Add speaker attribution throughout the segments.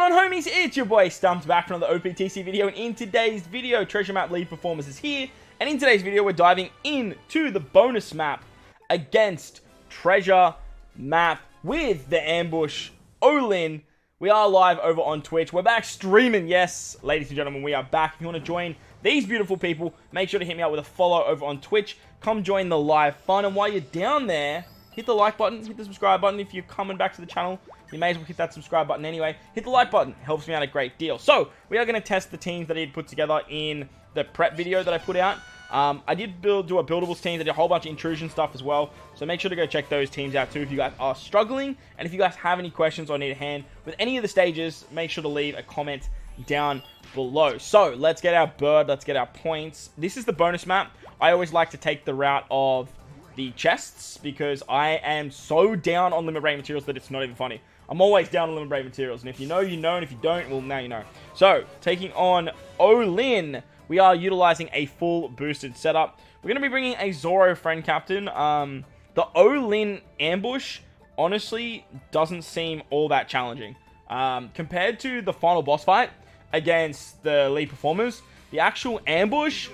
Speaker 1: going on, homies? It's your boy StumpD back from another OPTC video, and in today's video, Treasure Map League Performance is here, and in today's video, we're diving into the bonus map against Treasure Map with the ambush Olin. We are live over on Twitch. We're back streaming, yes, ladies and gentlemen, we are back. If you want to join these beautiful people, make sure to hit me up with a follow over on Twitch. Come join the live fun, and while you're down there, hit the like button, hit the subscribe button. If you're coming back to the channel, you may as well hit that subscribe button anyway. Hit the like button. It helps me out a great deal. So, we are going to test the teams that I had put together in the prep video that I put out. I did do a buildables team. I did a whole bunch of intrusion stuff as well. So, make sure to go check those teams out too if you guys are struggling. And if you guys have any questions or need a hand with any of the stages, make sure to leave a comment down below. So, let's get our bird. Let's get our points. This is the bonus map. I always like to take the route of the chests because I am so down on limit break materials that it's not even funny. I'm always down on limit break materials, and if you know, you know, and if you don't, well, now you know. So, taking on Olin, we are utilizing a full boosted setup. We're going to be bringing a Zoro friend captain. The Olin ambush, honestly, doesn't seem all that challenging. Compared to the final boss fight against the lead performers, the actual ambush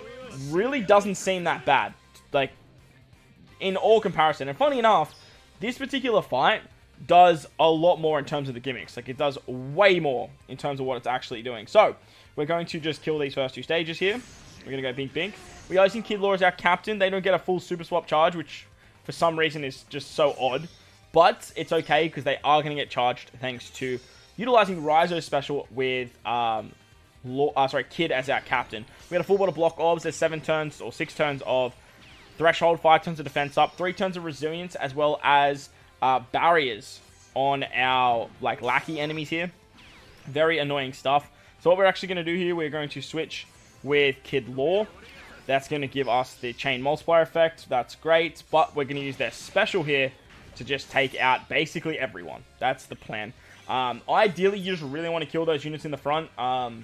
Speaker 1: really doesn't seem that bad. Like, in all comparison. And funny enough, this particular fight does a lot more in terms of the gimmicks. Like, it does way more in terms of what it's actually doing. So, we're going to just kill these first two stages here. We're going to go Bink Bink. We are using Kid Law as our captain. They don't get a full super swap charge, which for some reason is just so odd. But it's okay because they are going to get charged thanks to utilizing Rizo's special with Kid as our captain. We got a full bot of block orbs. There's 7 turns or 6 turns of threshold, 5 turns of defense up, 3 turns of resilience, as well as barriers on our lackey enemies here. Very annoying stuff. So what we're actually going to do here, we're going to switch with Kid Law. That's going to give us the chain multiplier effect. That's great, but we're going to use their special here to just take out basically everyone. That's the plan. Ideally, you just really want to kill those units in the front. The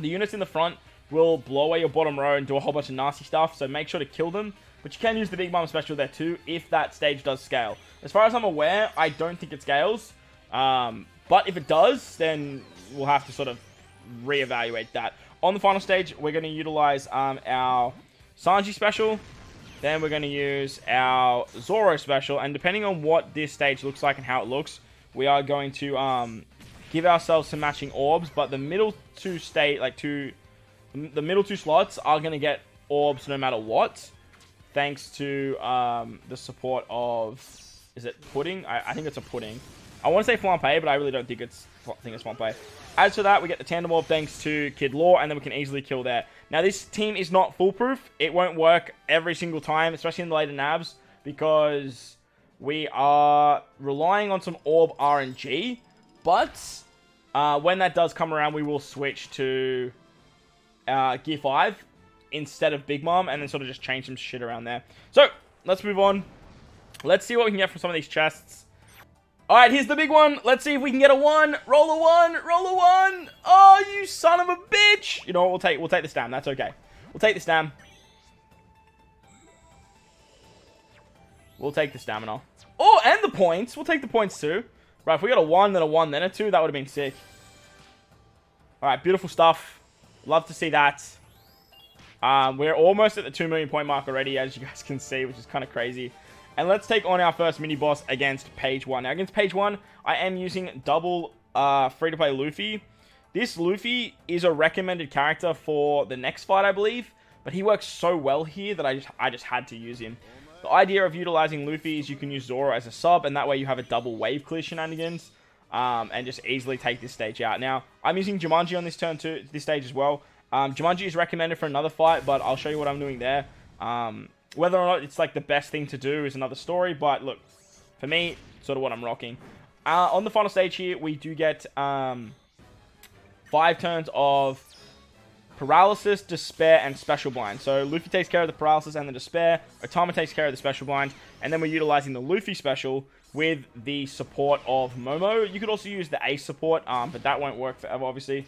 Speaker 1: units in the front will blow away your bottom row and do a whole bunch of nasty stuff, so make sure to kill them. But you can use the Big Mom special there too, if that stage does scale. As far as I'm aware, I don't think it scales. But if it does, then we'll have to sort of reevaluate that. On the final stage, we're going to utilize our Sanji special. Then we're going to use our Zoro special. And depending on what this stage looks like and how it looks, we are going to give ourselves some matching orbs. But the middle two the middle two slots are going to get orbs no matter what. Thanks to the support of... Is it Pudding? I think it's a Pudding. I want to say Flampe, but I really don't think it's Flampe. As for that, we get the Tandem Orb thanks to Kid Law, and then we can easily kill there. Now, this team is not foolproof. It won't work every single time, especially in the later nabs, because we are relying on some Orb RNG. But when that does come around, we will switch to Gear 5 instead of Big Mom, and then sort of just change some shit around there. So, let's move on. Let's see what we can get from some of these chests. Alright, here's the big one. Let's see if we can get a 1. Roll a 1. Roll a 1. Oh, you son of a bitch. You know what? We'll take the stam. That's okay. We'll take the stam. We'll take the stamina. Oh, and the points. We'll take the points too. Right, if we got a 1, then a 1, then a 2, that would have been sick. Alright, beautiful stuff. Love to see that. We're almost at the 2 million point mark already, as you guys can see, which is kind of crazy. And let's take on our first mini-boss against Page 1. Now, against Page 1, I am using double free-to-play Luffy. This Luffy is a recommended character for the next fight, I believe. But he works so well here that I just had to use him. The idea of utilizing Luffy is you can use Zoro as a sub, and that way you have a double wave clear shenanigans. And just easily take this stage out. Now, I'm using Jumanji on this turn too, this stage as well. Jumanji is recommended for another fight, but I'll show you what I'm doing there. Whether or not it's the best thing to do is another story, but look, for me, sort of what I'm rocking. On the final stage here, we do get 5 turns of Paralysis, Despair, and Special Blind. So Luffy takes care of the Paralysis and the Despair, Otama takes care of the Special Blind, and then we're utilizing the Luffy special with the support of Momo. You could also use the Ace support, but that won't work forever, obviously.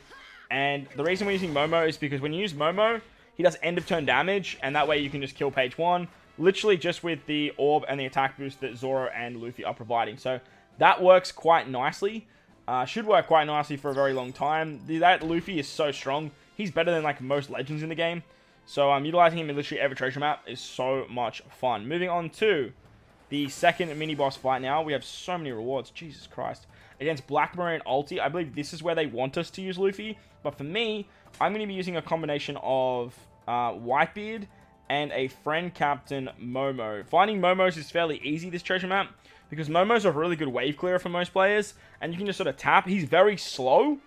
Speaker 1: And the reason we're using Momo is because when you use Momo, he does end of turn damage, and that way you can just kill Page 1, literally just with the orb and the attack boost that Zoro and Luffy are providing. So that works quite nicely. Should work quite nicely for a very long time. That Luffy is so strong. He's better than like most legends in the game. So utilizing him in literally every treasure map is so much fun. Moving on to the second mini-boss fight now. We have so many rewards. Jesus Christ. Against Black Marine Ulti. I believe this is where they want us to use Luffy. But for me, I'm going to be using a combination of Whitebeard and a friend captain Momo. Finding Momos is fairly easy this treasure map, because Momo's a really good wave clearer for most players, and you can just sort of tap. He's very slow,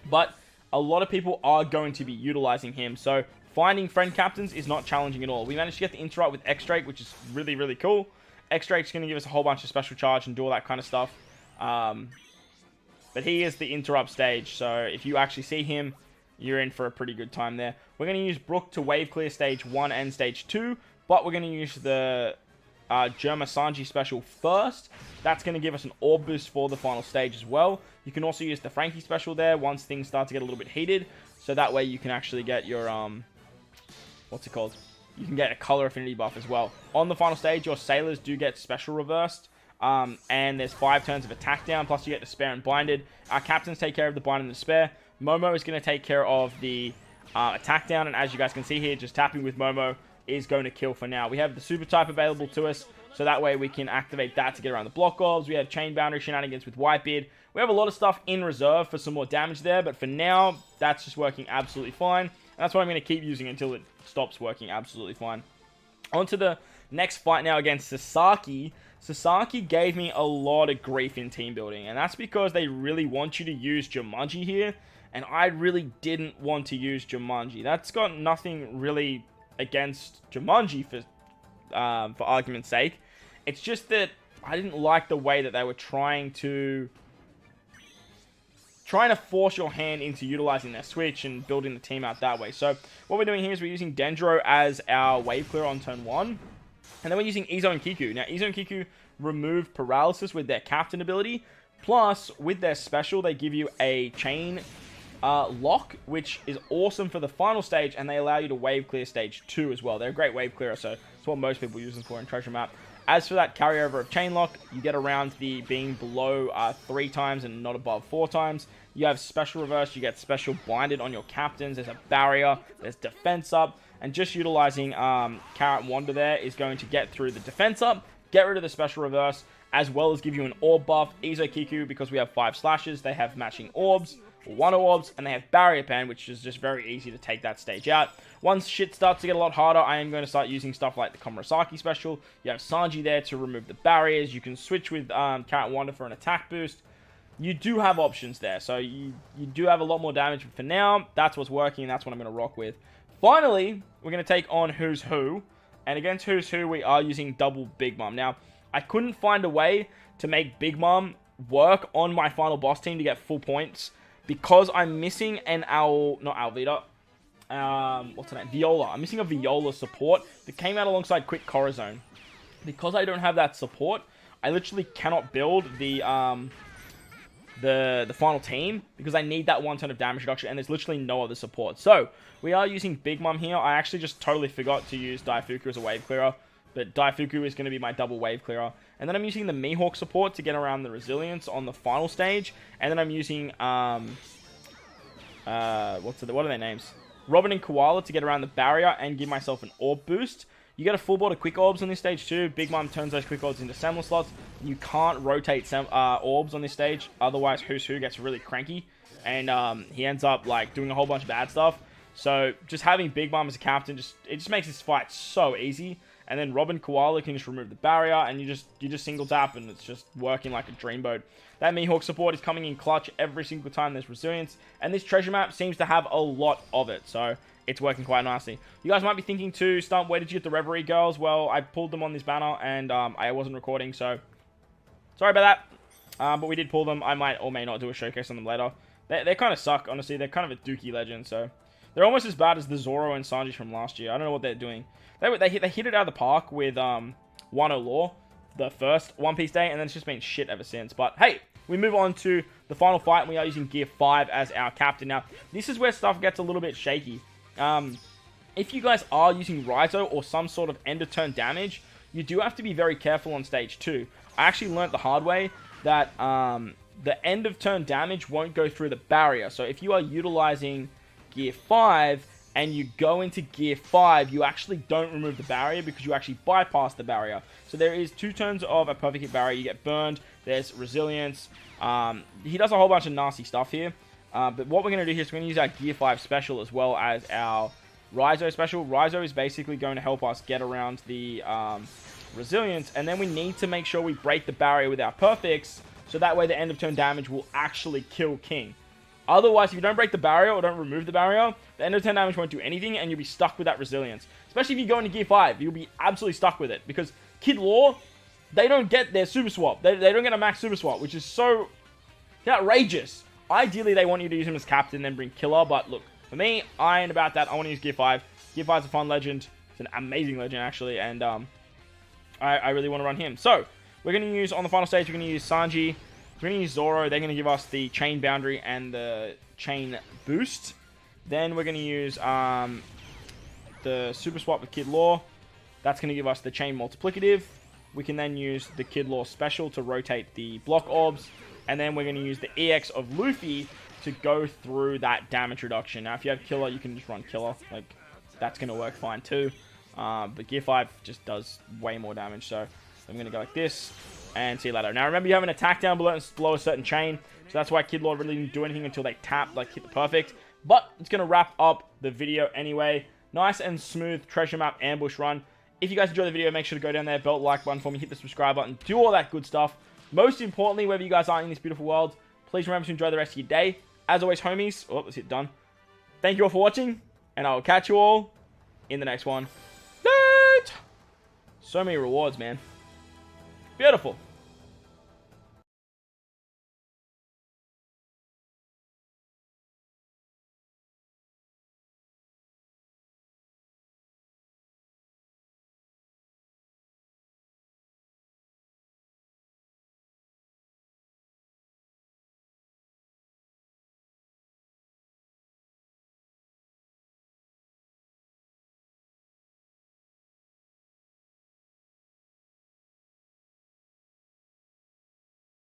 Speaker 1: but a lot of people are going to be utilizing him, so finding friend captains is not challenging at all. We managed to get the interrupt with X-Drake, which is really, really cool. X-Drake's going to give us a whole bunch of special charge and do all that kind of stuff, but he is the interrupt stage, so if you actually see him, you're in for a pretty good time there. We're going to use Brook to wave clear stage 1 and stage 2, but we're going to use the Germa Sanji special first. That's going to give us an orb boost for the final stage as well. You can also use the Frankie special there once things start to get a little bit heated, so that way you can actually get your, what's it called? You can get a color affinity buff as well. On the final stage, your sailors do get special reversed, and there's 5 turns of attack down, plus you get Despair and Blinded. Our captains take care of the Bind and Despair. Momo is going to take care of the attack down, and as you guys can see here, just tapping with Momo is going to kill for now. We have the super type available to us, so that way we can activate that to get around the block orbs. We have chain boundary shenanigans with Whitebeard. We have a lot of stuff in reserve for some more damage there, but for now, that's just working absolutely fine. And that's what I'm going to keep using until it stops working absolutely fine. On to the next fight now against Sasaki. Sasaki gave me a lot of grief in team building, and that's because they really want you to use Jumanji here, and I really didn't want to use Jumanji. That's got nothing really against Jumanji for argument's sake. It's just that I didn't like the way that they were trying to force your hand into utilizing their switch and building the team out that way. So what we're doing here is we're using Dendro as our wave clearer on turn 1. And then we're using Izo and Kiku. Now, Izo and Kiku remove paralysis with their captain ability. Plus, with their special, they give you a chain lock, which is awesome for the final stage, and they allow you to wave clear stage 2 as well. They're a great wave clearer, so it's what most people use them for in treasure map. As for that carryover of chain lock, you get around the being below 3 times and not above 4 times. You have special reverse, you get special blinded on your captains, there's a barrier, there's defense up, and just utilizing Carrot Wander there is going to get through the defense up, get rid of the special reverse, as well as give you an orb buff. Izo Kiku, because we have 5 slashes, they have matching orbs, 1 orbs, and they have barrier pen, which is just very easy to take that stage out. Once shit starts to get a lot harder, I am going to start using stuff like the Komurasaki special. You have Sanji there to remove the barriers. You can switch with Carrot Wander for an attack boost. You do have options there, so you do have a lot more damage, but for now, that's what's working, and that's what I'm going to rock with. Finally, we're going to take on Who's Who, and against Who's Who, we are using double Big Mom. Now, I couldn't find a way to make Big Mom work on my final boss team to get full points, because I'm missing an not Alvida, what's her name? Viola. I'm missing a Viola support that came out alongside Quick Corazon. Because I don't have that support, I literally cannot build the final team, because I need that 1 turn of damage reduction, and there's literally no other support. So, we are using Big Mom here. I actually just totally forgot to use Daifuku as a wave clearer, but Daifuku is going to be my double wave clearer. And then I'm using the Mihawk support to get around the resilience on the final stage, and then I'm using, what are their names? Robin and Koala to get around the barrier and give myself an orb boost. You get a full board of quick orbs on this stage too. Big Mom turns those quick orbs into Semler slots. You can't rotate orbs on this stage, otherwise Who's Who gets really cranky, and he ends up like doing a whole bunch of bad stuff. So just having Big Mom as a captain, it just makes this fight so easy. And then Robin Koala can just remove the barrier, and you just single tap, and it's just working like a dreamboat. That Mihawk support is coming in clutch every single time there's resilience, and this treasure map seems to have a lot of it, so it's working quite nicely. You guys might be thinking too, Stump, where did you get the Reverie girls? Well, I pulled them on this banner, and I wasn't recording, so sorry about that. But we did pull them. I might or may not do a showcase on them later. They kind of suck, honestly. They're kind of a dookie legend, so they're almost as bad as the Zoro and Sanji from last year. I don't know what they're doing. They hit it out of the park with Wano Law, the first One Piece day, and then it's just been shit ever since. But hey, we move on to the final fight, and we are using Gear 5 as our captain. Now, this is where stuff gets a little bit shaky. If you guys are using Raizo or some sort of end of turn damage, you do have to be very careful on stage 2. I actually learnt the hard way that the end of turn damage won't go through the barrier. So if you are utilizing Gear 5 and you go into Gear 5, you actually don't remove the barrier because you actually bypass the barrier. So there is 2 turns of a perfect hit barrier. You get burned. There's resilience. He does a whole bunch of nasty stuff here. But what we're going to do here is we're going to use our Gear 5 special as well as our Raizo special. Raizo is basically going to help us get around the resilience. And then we need to make sure we break the barrier with our perfects. So that way the end of turn damage will actually kill King. Otherwise, if you don't break the barrier or don't remove the barrier, the end of turn damage won't do anything and you'll be stuck with that resilience. Especially if you go into Gear 5, you'll be absolutely stuck with it. Because Kid Law, they don't get their super swap. They don't get a max super swap, which is so outrageous. Ideally, they want you to use him as captain, then bring Killer. But look, for me, I ain't about that. I want to use Gear 5. Gear 5 is a fun legend. It's an amazing legend, actually. And I really want to run him. So, we're going to use, on the final stage, we're going to use Sanji. We're going to use Zoro. They're going to give us the chain boundary and the chain boost. Then we're going to use the super swap with Kid Law. That's going to give us the chain multiplicative. We can then use the Kid Law special to rotate the block orbs. And then we're going to use the EX of Luffy to go through that damage reduction. Now, if you have Killer, you can just run Killer. Like, that's going to work fine too. But Gear 5 just does way more damage. So I'm going to go like this. And see you later. Now, remember, you have an attack down below a certain chain. So that's why Kid Lord really didn't do anything until they tap, like, hit the perfect. But it's going to wrap up the video anyway. Nice and smooth treasure map ambush run. If you guys enjoyed the video, make sure to go down there, belt the like button for me, hit the subscribe button, do all that good stuff. Most importantly, wherever you guys are in this beautiful world, please remember to enjoy the rest of your day. As always, homies, let's hit done. Thank you all for watching, and I will catch you all in the next one. So many rewards, man. Beautiful.